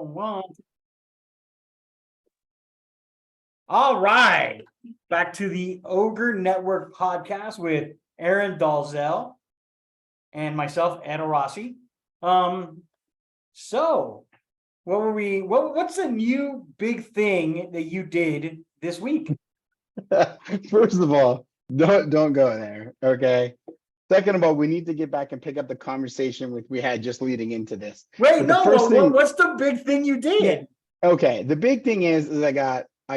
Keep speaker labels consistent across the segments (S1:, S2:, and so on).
S1: Rolling one. All right. Back to the OGRE Network podcast with Aaron Dalzell and myself, Ed Rossi. So what's the new big thing that you did this week?
S2: First of all, don't go there. Okay. Second of all, we need to get back and pick up the conversation we had just leading into this.
S1: Wait,
S2: But
S1: no,
S2: the first thing,
S1: what's the big thing you did?
S2: okay, the big thing is I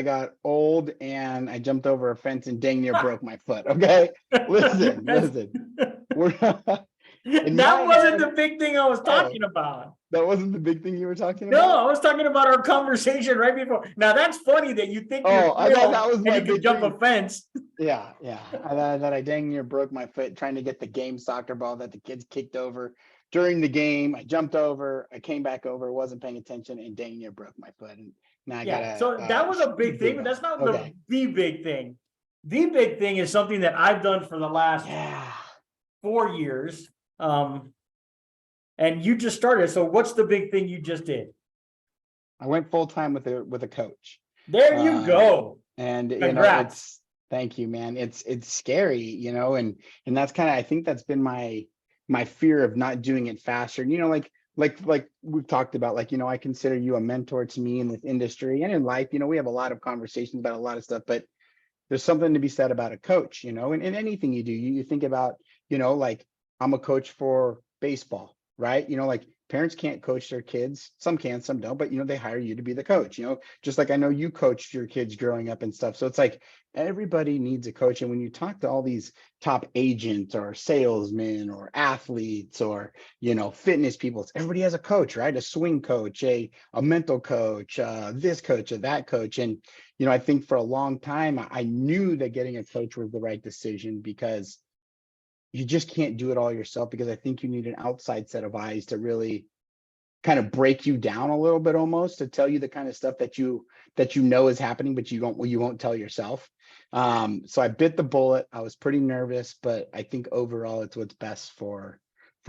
S2: got old and I jumped over a fence and dang near broke my foot. Okay. Listen. We're
S1: That wasn't the big thing I was talking about.
S2: That wasn't the big thing you were talking
S1: No,
S2: about?
S1: I was talking about our conversation right before. Now that's funny that you think you're
S2: I thought that was
S1: and
S2: my
S1: you can
S2: big
S1: jump
S2: thing.
S1: a fence.
S2: Yeah. I dang near broke my foot trying to get the game soccer ball that the kids kicked over during the game. I jumped over, I came back over, wasn't paying attention, and dang near broke my foot. And now I gotta.
S1: So that was a big thing, but that's not the big thing. The big thing is something that I've done for the last 4 years. And you just started. So what's the big thing you just did?
S2: I went full time with a coach.
S1: There you go.
S2: And
S1: Congrats.
S2: Thank you, man. It's scary, and that's kind of, I think that's been my fear of not doing it faster. And like we've talked about, I consider you a mentor to me in this industry and in life. We have a lot of conversations about a lot of stuff, but there's something to be said about a coach, and in anything you do, you think about, I'm a coach for baseball, right? Parents can't coach their kids. Some can, some don't, but they hire you to be the coach, just like I know you coached your kids growing up and stuff. So it's like everybody needs a coach. And when you talk to all these top agents or salesmen or athletes or, fitness people, everybody has a coach, right? A swing coach, a mental coach, this coach or that coach. And, I think for a long time, I knew that getting a coach was the right decision because you just can't do it all yourself, because I think you need an outside set of eyes to really kind of break you down a little bit, almost to tell you the kind of stuff that you know is happening, but you won't tell yourself. So I bit the bullet. I was pretty nervous, but I think overall it's what's best for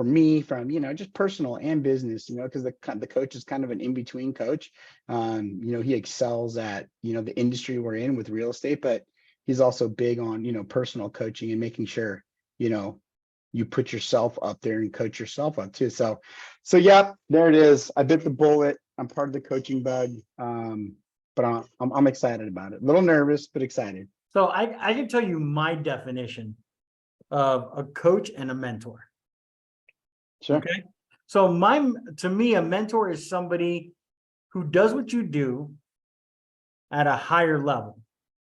S2: me from, just personal and business, because the coach is kind of an in-between coach. He excels at, the industry we're in with real estate, but he's also big on, personal coaching and making sure, you put yourself up there and coach yourself up too. So yeah, there it is. I bit the bullet. I'm part of the coaching bug. But I'm excited about it. A little nervous, but excited.
S1: So I can tell you my definition of a coach and a mentor.
S2: Sure.
S1: Okay. So to me, a mentor is somebody who does what you do at a higher level,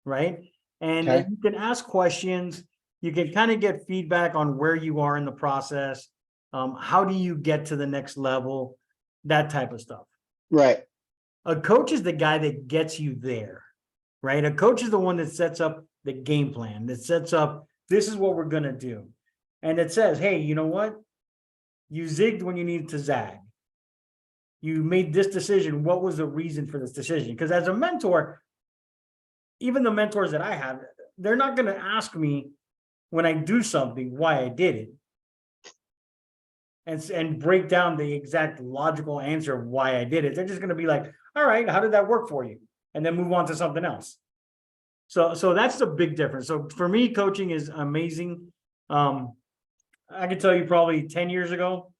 S1: right? And you can ask questions. You can kind of get feedback on where you are in the process. How do you get to the next level? That type of stuff.
S2: Right.
S1: A coach is the guy that gets you there, right? A coach is the one that sets up the game plan, that sets up, this is what we're going to do. And it says, hey, you know what? You zigged when you needed to zag. You made this decision. What was the reason for this decision? Because as a mentor, even the mentors that I have, they're not going to ask me when I do something why I did it and break down the exact logical answer of why I did it. They're just going to be like, all right, how did that work for you? And then move on to something else. So that's the big difference. So for me, coaching is amazing. I can tell you probably 10 years ago,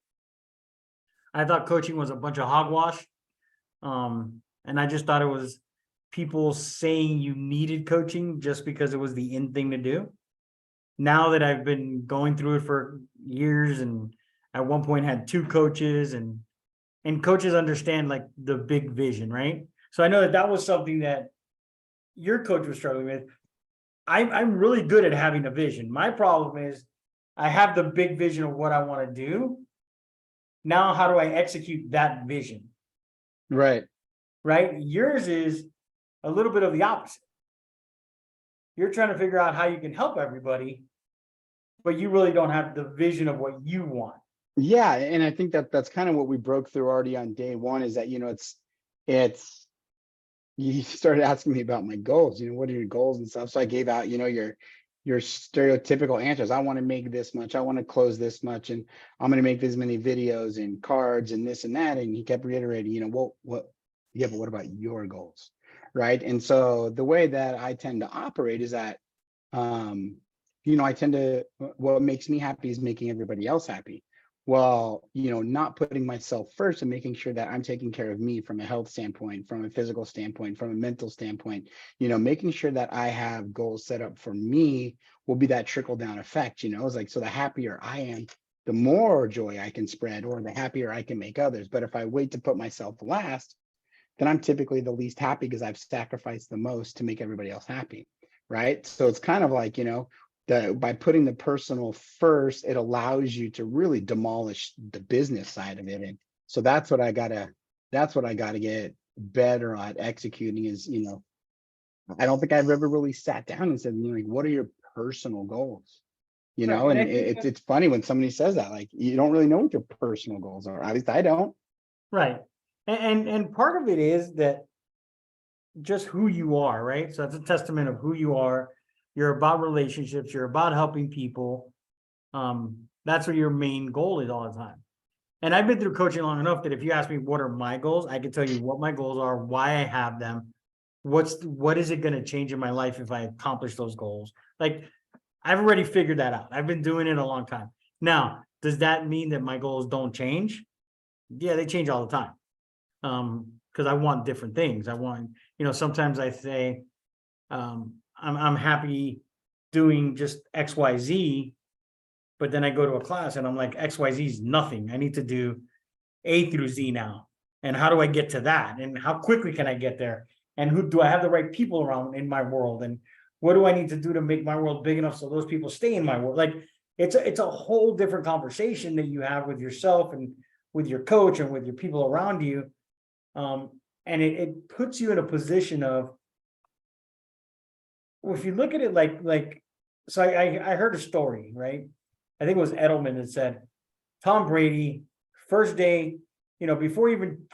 S1: I thought coaching was a bunch of hogwash. And I just thought it was people saying you needed coaching just because it was the in thing to do. Now that I've been going through it for years, and at one point had 2 coaches, and coaches understand like the big vision, right? So I know that was something that your coach was struggling with. I'm really good at having a vision. My problem is I have the big vision of what I want to do. Now, how do I execute that vision?
S2: Right.
S1: Yours is a little bit of the opposite. You're trying to figure out how you can help everybody, but you really don't have the vision of what you want.
S2: Yeah, and I think that's kind of what we broke through already on day one, is that, it's you started asking me about my goals, what are your goals and stuff. So I gave out, your your stereotypical answers. I want to make this much, I want to close this much, and I'm going to make this many videos and cards and this and that. And he kept reiterating, yeah, but what about your goals? Right. And so the way that I tend to operate is that, I tend to, what makes me happy is making everybody else happy. Well, not putting myself first and making sure that I'm taking care of me from a health standpoint, from a physical standpoint, from a mental standpoint, making sure that I have goals set up for me will be that trickle down effect. It's like, so the happier I am, the more joy I can spread, or the happier I can make others. But if I wait to put myself last, then I'm typically the least happy because I've sacrificed the most to make everybody else happy. Right. So it's kind of like, by putting the personal first, it allows you to really demolish the business side of it. And so that's what I gotta get better at executing is, I don't think I've ever really sat down and said, like, what are your personal goals?
S1: Right. And
S2: And
S1: I think
S2: it's funny when somebody says that, like, you don't really know what your personal goals are. At least I don't.
S1: right. And part of it is that just who you are, right? So that's a testament of who you are. You're about relationships, you're about helping people. That's what your main goal is all the time. And I've been through coaching long enough that if you ask me what are my goals, I can tell you what my goals are, why I have them, what is it going to change in my life if I accomplish those goals. Like, I've already figured that out. I've been doing it a long time. Now, does that mean that my goals don't change? Yeah, they change all the time. Because I want different things. I want, sometimes I say, I'm happy doing just XYZ, but then I go to a class and I'm like, XYZ is nothing. I need to do A through Z now. And how do I get to that? And how quickly can I get there? And who do I have the right people around in my world? And what do I need to do to make my world big enough so those people stay in my world? Like, it's a whole different conversation that you have with yourself and with your coach and with your people around you. And it puts you in a position of, well, if you look at it so I heard a story, right? I think it was Edelman that said Tom Brady, first day, before even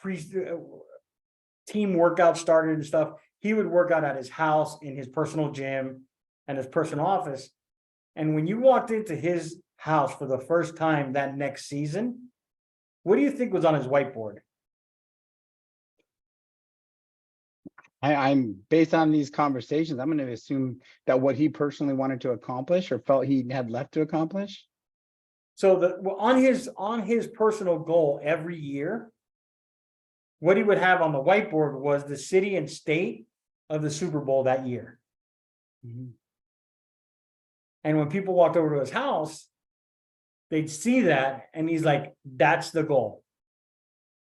S1: team workout started and stuff, he would work out at his house, in his personal gym and his personal office. And when you walked into his house for the first time that next season, what do you think was on his whiteboard?
S2: I'm based on these conversations, I'm going to assume that what he personally wanted to accomplish or felt he had left to accomplish.
S1: So on his personal goal every year, what he would have on the whiteboard was the city and state of the Super Bowl that year.
S2: Mm-hmm.
S1: And when people walked over to his house, they'd see that, and he's like, that's the goal.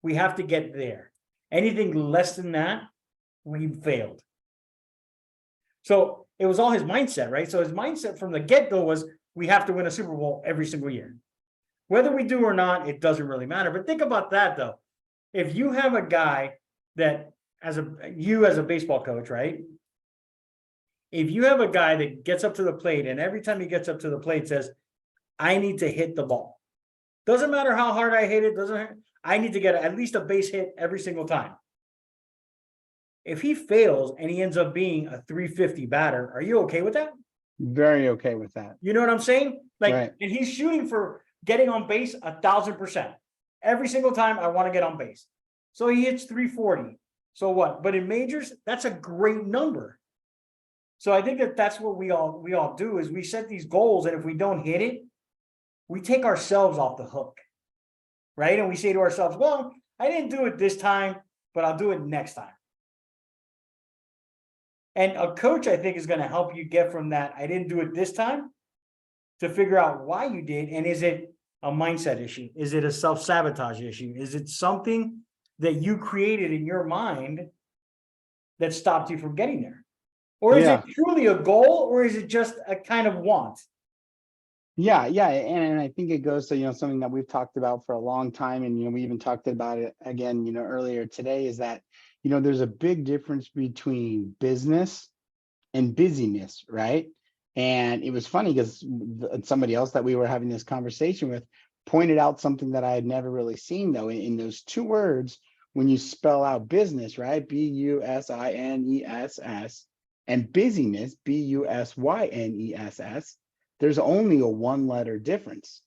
S1: We have to get there. Anything less than that, we failed. So it was all his mindset, right? So his mindset from the get-go was, we have to win a Super Bowl every single year. Whether we do or not, it doesn't really matter. But think about that, though. If you have a guy that, as a baseball coach, right? If you have a guy that gets up to the plate, and every time he gets up to the plate says, I need to hit the ball. Doesn't matter how hard I hit it, I need to get at least a base hit every single time. If he fails and he ends up being a 350 batter, are you okay with that?
S2: Very okay with that.
S1: You know what I'm saying? Like,
S2: right.
S1: And he's shooting for getting on base 1,000%. Every single time I want to get on base. So he hits 340. So what? But in majors, that's a great number. So I think that's what we all do is we set these goals, and if we don't hit it, we take ourselves off the hook. Right? And we say to ourselves, well, I didn't do it this time, but I'll do it next time. And a coach, I think, is going to help you get from that, I didn't do it this time, to figure out why you did. And is it a mindset issue? Is it a self-sabotage issue? Is it something that you created in your mind that stopped you from getting there? Or is it truly a goal, or is it just a kind of want?
S2: Yeah. And I think it goes to, something that we've talked about for a long time. And, we even talked about it again, earlier today, is that, there's a big difference between business and busyness, right? And it was funny because somebody else that we were having this conversation with pointed out something that I had never really seen, though, in those two words, when you spell out business, right? BUSINESS, And busyness, busynness, there's only a one letter difference,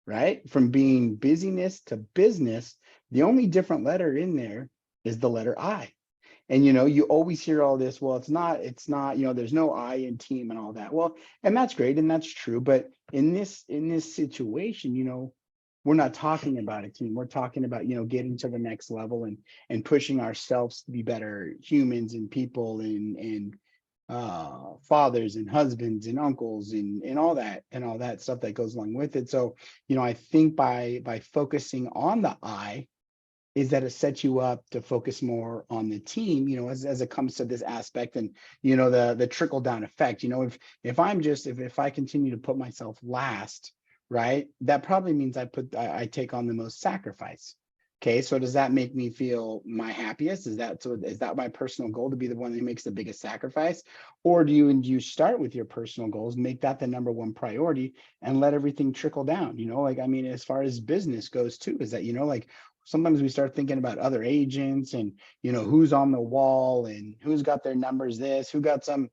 S2: right? From being busyness to business, the only different letter in there is the letter I. And you always hear all this, well, it's not, there's no I in team and all that. Well, and that's great and that's true. But in this situation, we're not talking about a team. We're talking about, getting to the next level and pushing ourselves to be better humans and people and fathers and husbands and uncles and all that stuff that goes along with it. So, I think by focusing on the I, is that it sets you up to focus more on the team, as it comes to this aspect, and the trickle down effect. If I continue to put myself last, right, that probably means I take on the most sacrifice. Okay, so does that make me feel my happiest? Is that my personal goal, to be the one that makes the biggest sacrifice? Or do you start with your personal goals, make that the number one priority, and let everything trickle down? As far as business goes too, is that sometimes we start thinking about other agents and who's on the wall and who's got their numbers, who got some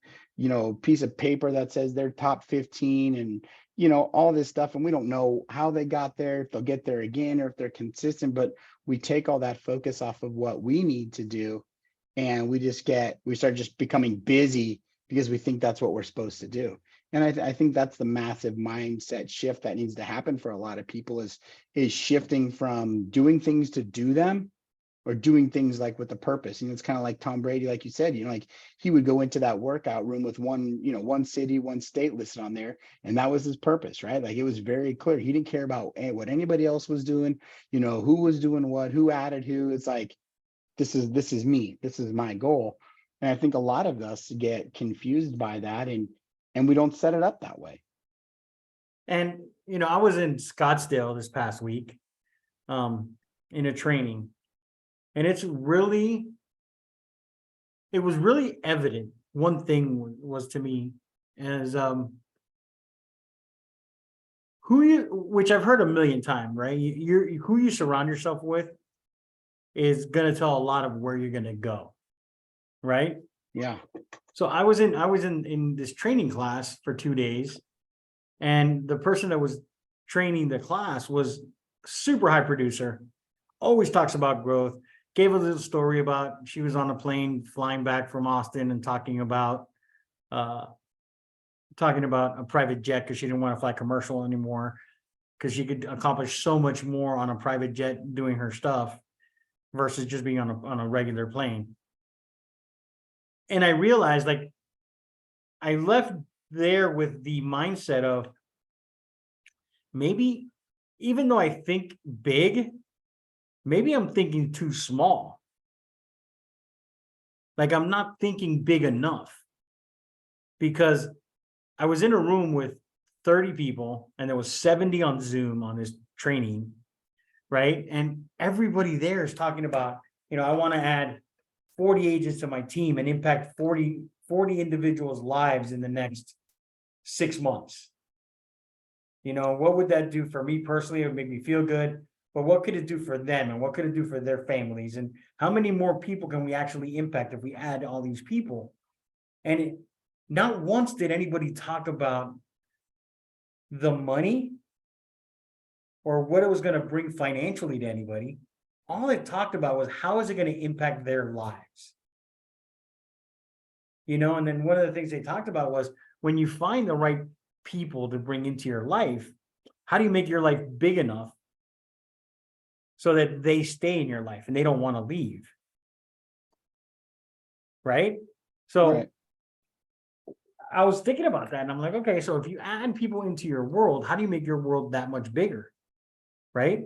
S2: piece of paper that says they're top 15 and all this stuff, and we don't know how they got there, if they'll get there again, or if they're consistent. But we take all that focus off of what we need to do, and we start just becoming busy because we think that's what we're supposed to do. And I think that's the massive mindset shift that needs to happen for a lot of people, is shifting from doing things to do them, or doing things like with a purpose. It's kind of like Tom Brady, like you said, he would go into that workout room with one city, one state listed on there, and that was his purpose, right? Like, it was very clear. He didn't care about what anybody else was doing, who was doing what, who added who. It's like, this is me, this is my goal. And I think a lot of us get confused by that, and we don't set it up that way.
S1: And, I was in Scottsdale this past week, in a training, and it was really evident. One thing was to me as, which I've heard a million times, right? Who you surround yourself with is going to tell a lot of where you're going to go. Right.
S2: Yeah.
S1: So I was in this training class for 2 days, and the person that was training the class was super high producer, always talks about growth, gave a little story about she was on a plane flying back from Austin and talking about a private jet because she didn't want to fly commercial anymore, because she could accomplish so much more on a private jet doing her stuff versus just being on a regular plane. And I realized, like, I left there with the mindset of, maybe, even though I think big, maybe I'm thinking too small. Like, I'm not thinking big enough, because I was in a room with 30 people and there was 70 on Zoom on this training, right? And everybody there is talking about, I want to add 40 agents to my team and impact 40 individuals' lives in the next 6 months. What would that do for me personally? It would make me feel good, but what could it do for them, and what could it do for their families? And how many more people can we actually impact if we add all these people? And not once did anybody talk about the money or what it was going to bring financially to anybody. All it talked about was, how is it going to impact their lives? And then one of the things they talked about was, when you find the right people to bring into your life, how do you make your life big enough so that they stay in your life and they don't want to leave? Right? So
S2: Right.
S1: I was thinking about that, and I'm like, okay, so if you add people into your world, how do you make your world that much bigger? Right?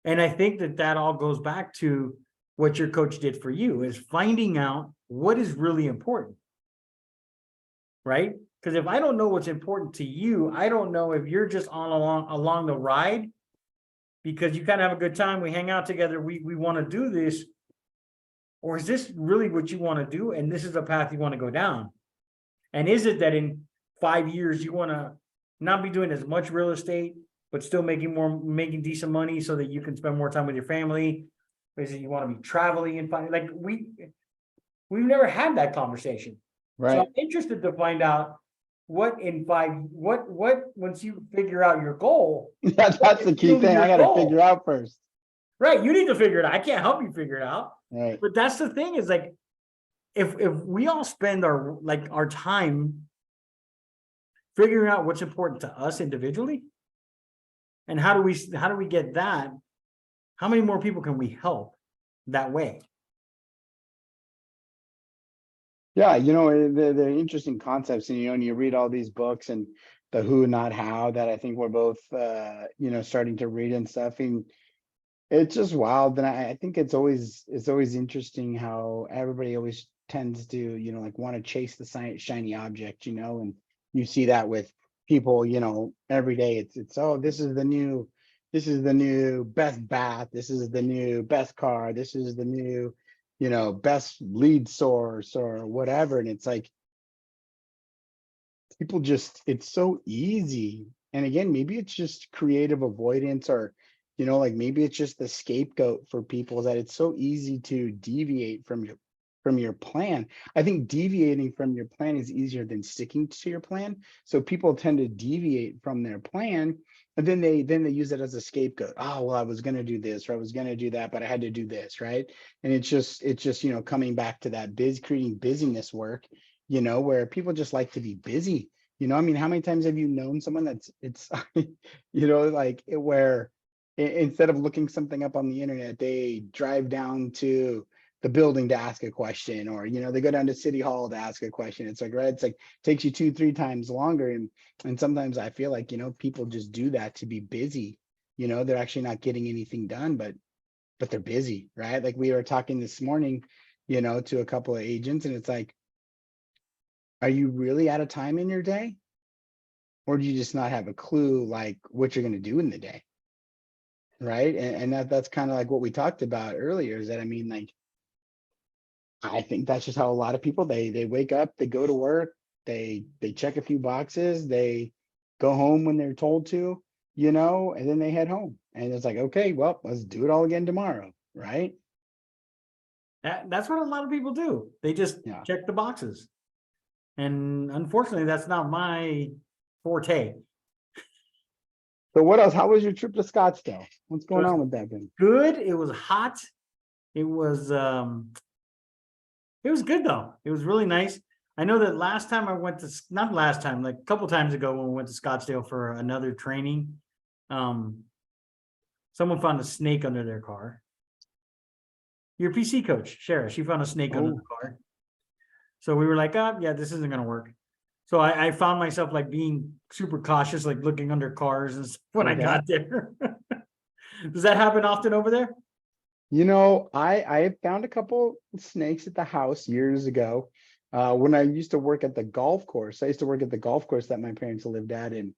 S1: And I think that all goes back to what your coach did for you, is finding out what is really important. Right? Because if I don't know what's important to you, I don't know if you're just along the ride because you kind of have a good time, we hang out together, we want to do this, or is this really what you want to do, and this is the path you want to go down? And is it that in 5 years you want to not be doing as much real estate, but still making decent money so that you can spend more time with your family? Or is it you want to be traveling and finding, like, we've never had that conversation. So I'm
S2: Right.
S1: interested to find out once you figure out your goal,
S2: Yeah,
S1: what
S2: that's
S1: is
S2: the key
S1: really
S2: thing. I
S1: your
S2: got to figure
S1: goal?
S2: out first.
S1: Right. You need to figure it out. I can't help you figure it out.
S2: Right.
S1: But that's the thing is like, if we all spend our time figuring out what's important to us individually, and how do we get that? How many more people can we help that way?
S2: Yeah, they're interesting concepts, and and you read all these books and the who, not how, that I think we're both starting to read and stuff. And it's just wild. And I think it's always interesting how everybody always tends to, like want to chase the shiny object, and you see that with people, every day. It's oh, this is the new best bath, this is the new best car, this is the new, best lead source or whatever. And it's like people just, it's so easy. And again, maybe it's just creative avoidance, or like maybe it's just the scapegoat for people, that it's so easy to deviate from your plan. I think deviating from your plan is easier than sticking to your plan. So people tend to deviate from their plan, and then they use it as a scapegoat. Oh, well, I was going to do this, or I was going to do that, but I had to do this, right? And it's just coming back to that creating busyness work, where people just like to be busy. I mean, how many times have you known someone it's like where instead of looking something up on the internet, they drive down to the building to ask a question, or they go down to city hall to ask a question. It's like, right, it's like takes you 2-3 times longer. And sometimes I feel like, people just do that to be busy. They're actually not getting anything done, but they're busy, right? Like we were talking this morning, to a couple of agents, and it's like, are you really out of time in your day? Or do you just not have a clue like what you're going to do in the day? Right. And that's kind of like what we talked about earlier, is that, I mean, like, I think that's just how a lot of people, they wake up, they go to work, they check a few boxes, they go home when they're told to, and then they head home. And it's like, okay, well, let's do it all again tomorrow. Right.
S1: That's what a lot of people do. They just
S2: Yeah.
S1: check the boxes. And unfortunately, that's not my forte.
S2: So what else? How was your trip to Scottsdale? What's
S1: It
S2: going
S1: was
S2: on with that thing?
S1: good. It was hot. It was it was good though. It was really nice. I know that last time I went to, not last time, like a couple times ago when we went to Scottsdale for another training, um, someone found a snake under their car. Your PC coach, Shara, she found a snake under the
S2: Oh,
S1: car. So we were like, oh, yeah, this isn't gonna work. So I found myself like being super cautious, like looking under cars and stuff when I
S2: okay.
S1: got there. Does that happen often over there?
S2: I have found a couple snakes at the house years ago. When I used to work at the golf course, I used to work at the golf course that my parents lived at, and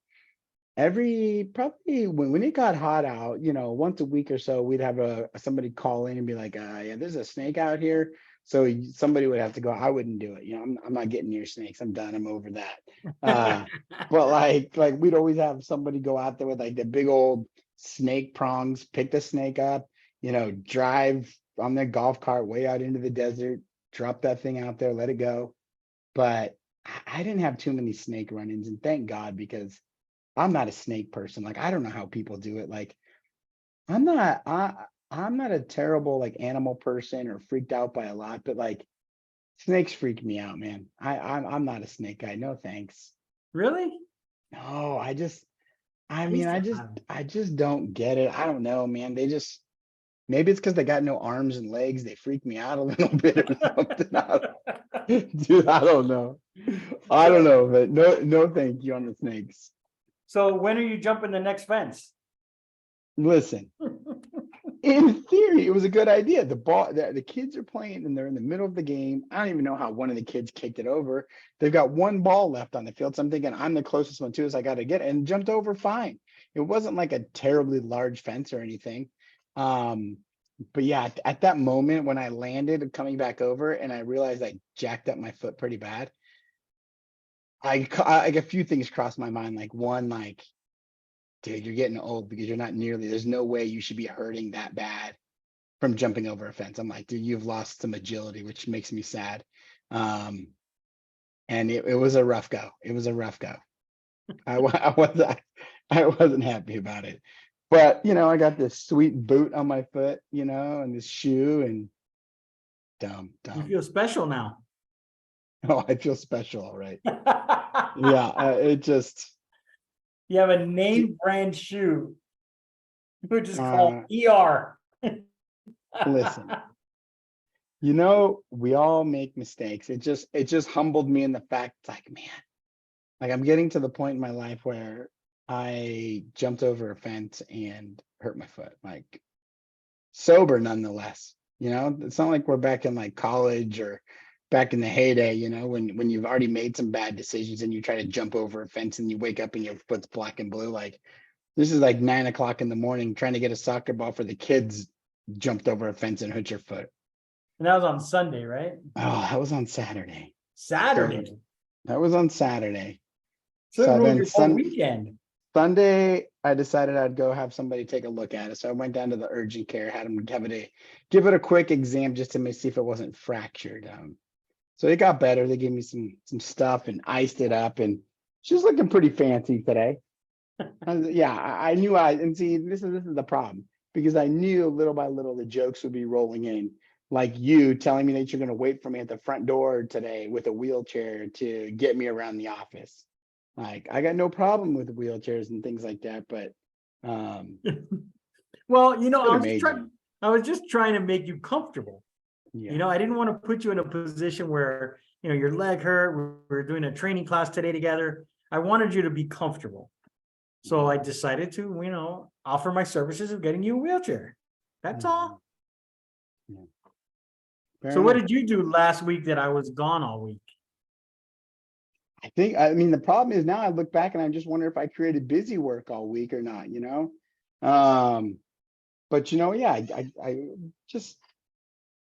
S2: every probably when it got hot out, once a week or so, we'd have somebody call in and be like, yeah, there's a snake out here. So somebody would have to go. I wouldn't do it. I'm not getting near snakes. I'm done. I'm over that. Uh, but like we'd always have somebody go out there with like the big old snake prongs, pick the snake up, drive on their golf cart way out into the desert, drop that thing out there, let it go. But I didn't have too many snake run-ins, and thank God, because I'm not a snake person. Like, I don't know how people do it. Like, I'm not a terrible like animal person or freaked out by a lot, but like snakes freak me out, man. I'm not a snake guy. No thanks.
S1: Really?
S2: No, I
S1: I
S2: mean,
S1: used
S2: I
S1: to
S2: just
S1: have.
S2: I just don't get it. I don't know, man. Maybe it's because they got no arms and legs. They freak me out a little bit or something. Dude, I don't know. I don't
S1: So,
S2: know, but no, thank you on the snakes.
S1: so when are you jumping the next fence?
S2: Listen, in theory, it was a good idea. The kids are playing and they're in the middle of the game. I don't even know how one of the kids kicked it over. They've got one ball left on the field. So I'm thinking I'm the closest one to, so I got to get it, and jumped over fine. It wasn't like a terribly large fence or anything. Um, but yeah, at that moment when I landed coming back over and I realized I jacked up my foot pretty bad, like a few things crossed my mind. Like one, like, dude, you're getting old, because there's no way you should be hurting that bad from jumping over a fence. I'm like, dude, you've lost some agility, which makes me sad. Um, and it was a rough go. It was a rough go. I wasn't happy about it. But I got this sweet boot on my foot, and this shoe, and
S1: You
S2: dumb.
S1: feel special now.
S2: Oh, I feel special, all right. Yeah, it just
S1: You have a name brand shoe, which is called
S2: uh
S1: ER.
S2: listen, we all make mistakes. It just humbled me in the fact, like, man, like I'm getting to the point in my life where I jumped over a fence and hurt my foot, like sober nonetheless. It's not like we're back in like college or back in the heyday, when you've already made some bad decisions and you try to jump over a fence and you wake up and your foot's black and blue. Like this is like 9 o'clock in the morning trying to get a soccer ball for the kids, jumped over a fence and hurt your foot.
S1: And that was on Sunday, right?
S2: Oh, that was on Saturday.
S1: Saturday.
S2: So that was on Saturday.
S1: So it
S2: So
S1: ruined
S2: then
S1: your whole weekend.
S2: Sunday, I decided I'd go have somebody take a look at it. So I went down to the urgent care, had them give it a quick exam just to see if it wasn't fractured. So it got better. They gave me some stuff and iced it up, and she's looking pretty fancy today. Yeah, I knew and see, this is the problem, because I knew little by little the jokes would be rolling in, like you telling me that you're going to wait for me at the front door today with a wheelchair to get me around the office. Like I got no problem with wheelchairs and things like that, but
S1: Well, I was just trying to make you comfortable.
S2: yeah.
S1: I didn't want to put you in a position where, your leg hurt. We were doing a training class today together. I wanted you to be comfortable. So I decided to, offer my services of getting you a wheelchair. That's all.
S2: Yeah.
S1: So what did you do last week that I was gone all week?
S2: I mean, the problem is now I look back and I just wonder if I created busy work all week or not, but yeah, I just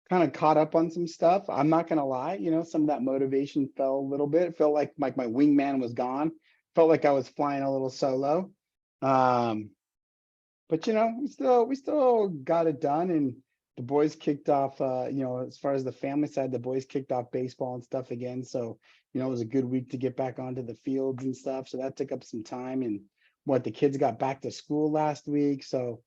S2: kind of caught up on some stuff. I'm not gonna lie, some of that motivation fell a little bit. It felt like my wingman was gone. Felt like I was flying a little solo. But we still got it done, and the boys kicked off. As far as the family side, the boys kicked off baseball and stuff again. So it was a good week to get back onto the fields and stuff. So that took up some time, and the kids got back to school last week. So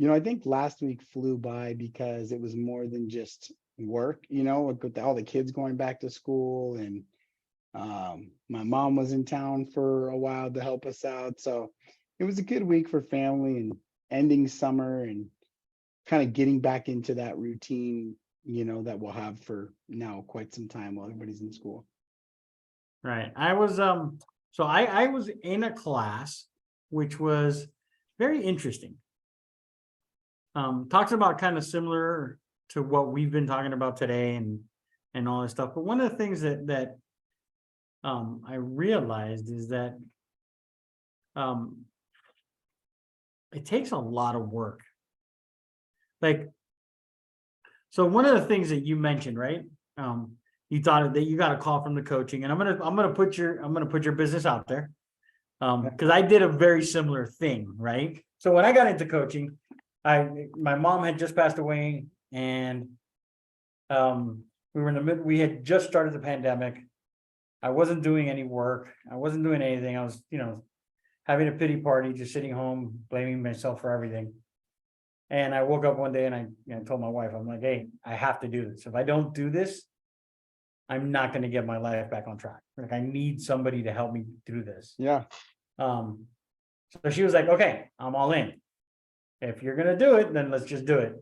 S2: I think last week flew by because it was more than just work. With all the kids going back to school, and my mom was in town for a while to help us out. So it was a good week for family and ending summer and kind of getting back into that routine, that we'll have for now quite some time while everybody's in school.
S1: Right. I was so I was in a class which was very interesting. Talks about kind of similar to what we've been talking about today and all this stuff. But one of the things that I realized is that it takes a lot of work. Like, so one of the things that you mentioned, right? You thought that you got a call from the coaching, and I'm gonna put your business out there. Because I did a very similar thing, right? So when I got into coaching, my mom had just passed away, and we were in the mid. We had just started the pandemic. I wasn't doing any work. I wasn't doing anything. I was, having a pity party, just sitting home, blaming myself for everything. And I woke up one day and I told my wife, I'm like, hey, I have to do this. If I don't do this, I'm not going to get my life back on track. Like I need somebody to help me through this.
S2: Yeah.
S1: So she was like, okay, I'm all in. If you're going to do it, then let's just do it.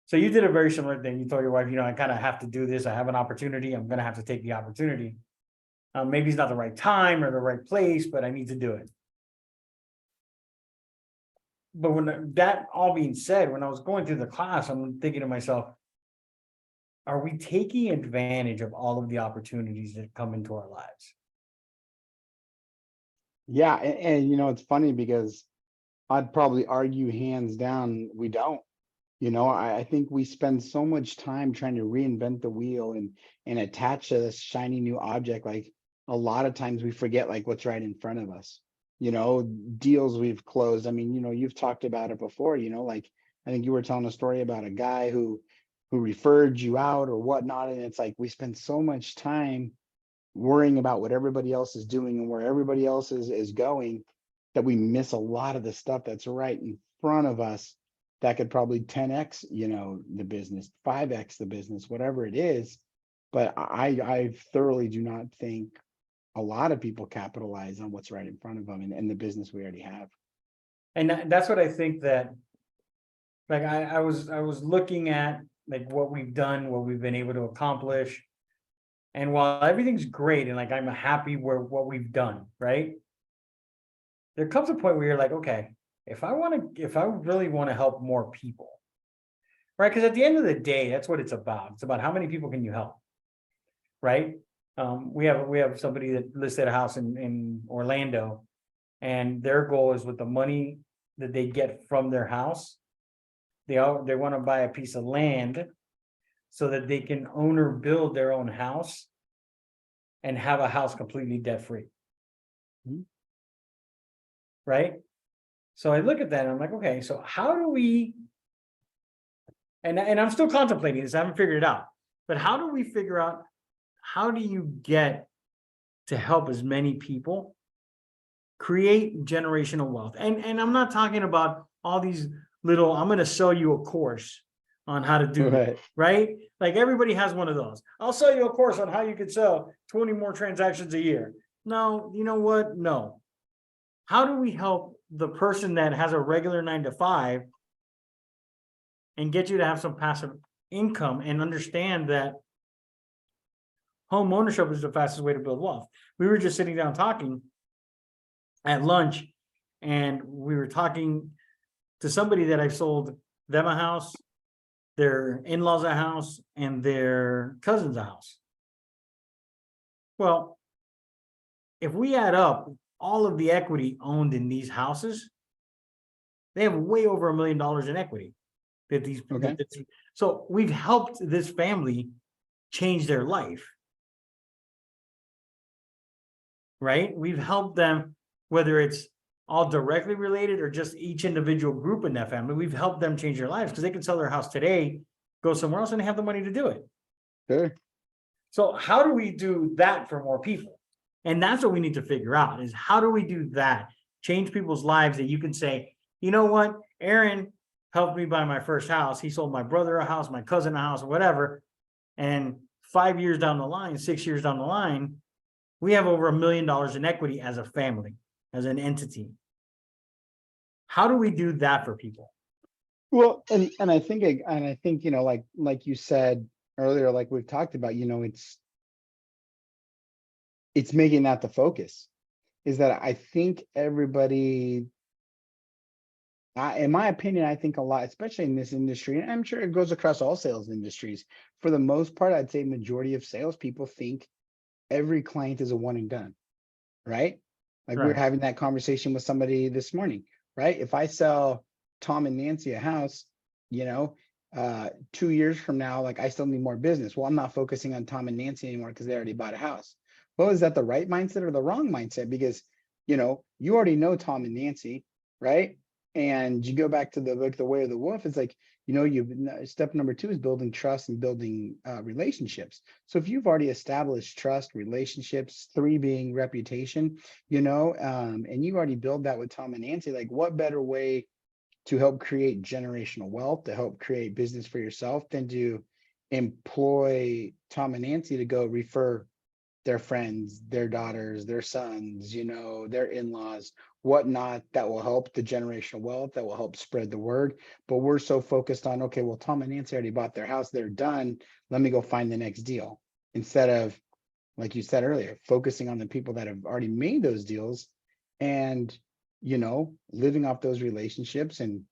S1: So you did a very similar thing. You told your wife, I kind of have to do this. I have an opportunity. I'm going to have to take the opportunity. Maybe it's not the right time or the right place, but I need to do it. But when that all being said, when I was going through the class, I'm thinking to myself, are we taking advantage of all of the opportunities that come into our lives?
S2: Yeah. And it's funny because I'd probably argue hands down, we don't. I think we spend so much time trying to reinvent the wheel and attach to this shiny new object. Like a lot of times we forget like what's right in front of us. Deals we've closed. I mean, you've talked about it before, like I think you were telling a story about a guy who referred you out or whatnot. And it's like we spend so much time worrying about what everybody else is doing and where everybody else is going, that we miss a lot of the stuff that's right in front of us that could probably 10x, the business, 5x the business, whatever it is. But I thoroughly do not think a lot of people capitalize on what's right in front of them and the business we already have.
S1: And that's what I think that, like, I was looking at like what we've done, what we've been able to accomplish. And while everything's great and like I'm happy where what we've done, right? There comes a point where you're like, okay, if I really want to help more people, right? Because at the end of the day, that's what it's about. It's about how many people can you help, right? We have somebody that listed a house in Orlando, and their goal is with the money that they get from their house, they want to buy a piece of land so that they can own or build their own house and have a house completely debt free.
S2: Mhm.
S1: Right? So I look at that and I'm like, okay, so how do we, and I'm still contemplating this, I haven't figured it out, but how do we figure out, how do you get to help as many people create generational wealth? And I'm not talking about all these little, I'm going to sell you a course on how to do that,
S2: Right.
S1: right? Like everybody has one of those. I'll sell you a course on how you could sell 20 more transactions a year. No, you know what? No. How do we help the person that has a regular 9 to 5 and get you to have some passive income and understand that home ownership is the fastest way to build wealth? We were just sitting down talking at lunch, and we were talking to somebody that I've sold them a house, their in-laws a house, and their cousins a house. Well, if we add up all of the equity owned in these houses, they have way over $1 million in equity.
S2: Okay.
S1: So we've helped this family change their life, right? We've helped them, whether it's all directly related or just each individual group in that family. We've helped them change their lives because they can sell their house today, go somewhere else, and they have the money to do it.
S2: Sure.
S1: So how do we do that for more people? And that's what we need to figure out, is how do we do that? Change people's lives, that you can say, you know what, Aaron helped me buy my first house. He sold my brother a house, my cousin a house, whatever. And 5 years down the line, 6 years down the line, we have over $1 million in equity as a family, as an entity. How do we do that for people?
S2: Well, and I think like you said earlier, like we've talked about, it's making that the focus. Is that I think everybody, in my opinion, I think a lot, especially in this industry, and I'm sure it goes across all sales industries. For the most part, I'd say majority of salespeople think every client is a one and done, right? Like we were
S1: Right.
S2: having that conversation with somebody this morning, right? If I sell Tom and Nancy a house, 2 years from now, like I still need more business. Well, I'm not focusing on Tom and Nancy anymore because they already bought a house. Well, is that the right mindset or the wrong mindset? Because you already know Tom and Nancy, right? And you go back to the way of the wolf. It's like, step number 2 is building trust and building relationships. So if you've already established trust, relationships, 3 being reputation, and you already build that with Tom and Nancy, like what better way to help create generational wealth, to help create business for yourself than to employ Tom and Nancy to go refer their friends, their daughters, their sons, their in-laws, whatnot, that will help the generational wealth, that will help spread the word. But we're so focused on, okay, well, Tom and Nancy already bought their house, they're done. Let me go find the next deal. Instead of, like you said earlier, focusing on the people that have already made those deals and, living off those relationships and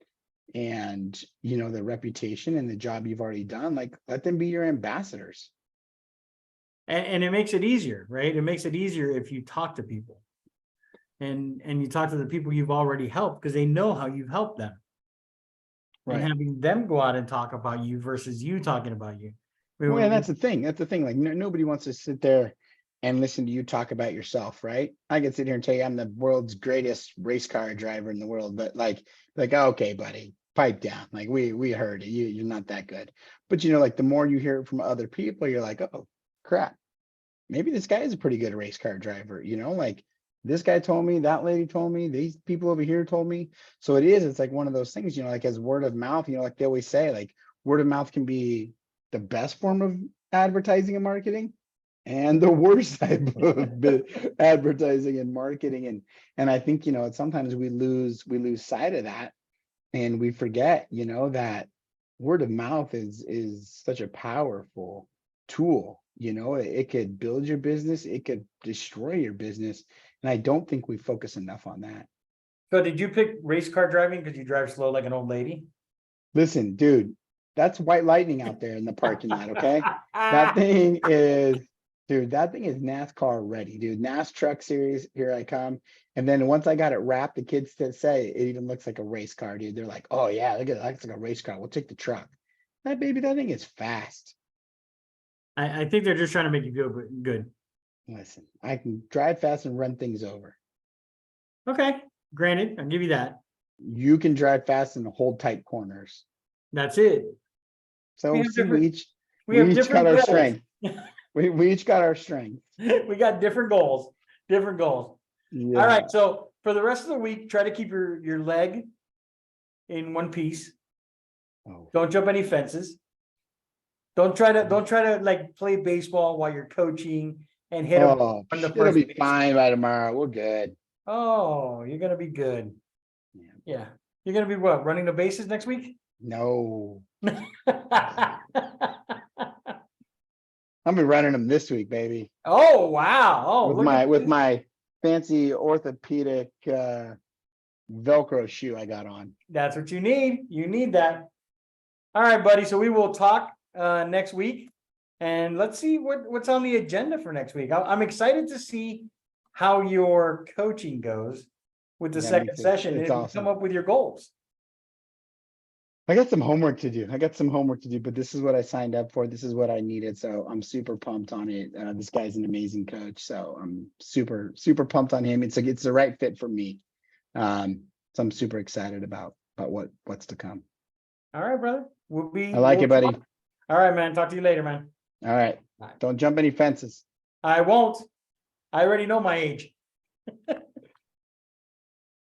S2: the reputation and the job you've already done, like let them be your ambassadors.
S1: And it makes it easier, right? It makes it easier if you talk to people and you talk to the people you've already helped, because they know how you've helped them. And
S2: Right.
S1: having them go out and talk about you versus you talking about you.
S2: Well, and that's the thing. That's the thing. Like nobody wants to sit there and listen to you talk about yourself, right? I can sit here and tell you I'm the world's greatest race car driver in the world, but like, okay, buddy, pipe down. Like we heard it. You're not that good. But like the more you hear it from other people, you're like, oh crap. maybe this guy is a pretty good race car driver, like this guy told me, that lady told me, these people over here told me. So it's like one of those things, like as word of mouth, like they always say, like word of mouth can be the best form of advertising and marketing and the worst type of advertising and marketing. And I think, sometimes we lose sight of that, and we forget, that word of mouth is such a powerful tool. It could build your business, it could destroy your business. And I don't think we focus enough on that.
S1: So did you pick race car driving because you drive slow like an old lady?
S2: Listen, dude, that's white lightning out there in the parking lot, okay? That thing is, dude, that thing is NASCAR ready, dude. NAS Truck Series, here I come. And then once I got it wrapped, the kids say it even looks like a race car, dude. They're like, oh yeah, look at that, looks like a race car. We'll take the truck. That thing is fast.
S1: I think they're just trying to make you feel good.
S2: Listen, I can drive fast and run things over.
S1: Okay, granted, I'll give you that.
S2: You can drive fast and hold tight corners.
S1: That's it.
S2: So
S1: We have
S2: see,
S1: different-
S2: we each
S1: different
S2: got our
S1: goals.
S2: strength. We each got our strength.
S1: We got different goals. Different goals.
S2: Yeah.
S1: All right. So for the rest of the week, try to keep your leg in one piece.
S2: Oh.
S1: Don't jump any fences. Don't try to like play baseball while you're coaching and hit them on the
S2: It'll
S1: first
S2: be
S1: base.
S2: fine by tomorrow. We're good.
S1: Oh, you're gonna be good. Yeah. You're gonna be what? Running the bases next week?
S2: No, I'll be running them this week, baby.
S1: Oh wow. Oh,
S2: With my fancy orthopedic Velcro shoe I got on.
S1: That's what you need. You need that. All right, buddy. So we will talk next week, and let's see what's on the agenda for next week. I'm excited to see how your coaching goes with the second session.
S2: It's
S1: and
S2: awesome.
S1: Come up with your goals.
S2: I got some homework to do. But this is what I signed up for. This is what I needed. So I'm super pumped on it. This guy's an amazing coach. So I'm super, super pumped on him. It's the right fit for me. So I'm super excited about what's to come.
S1: All right, brother.
S2: I like it, buddy.
S1: All right, man. Talk to you later, man.
S2: All right. Don't jump any fences.
S1: I won't. I already know my age.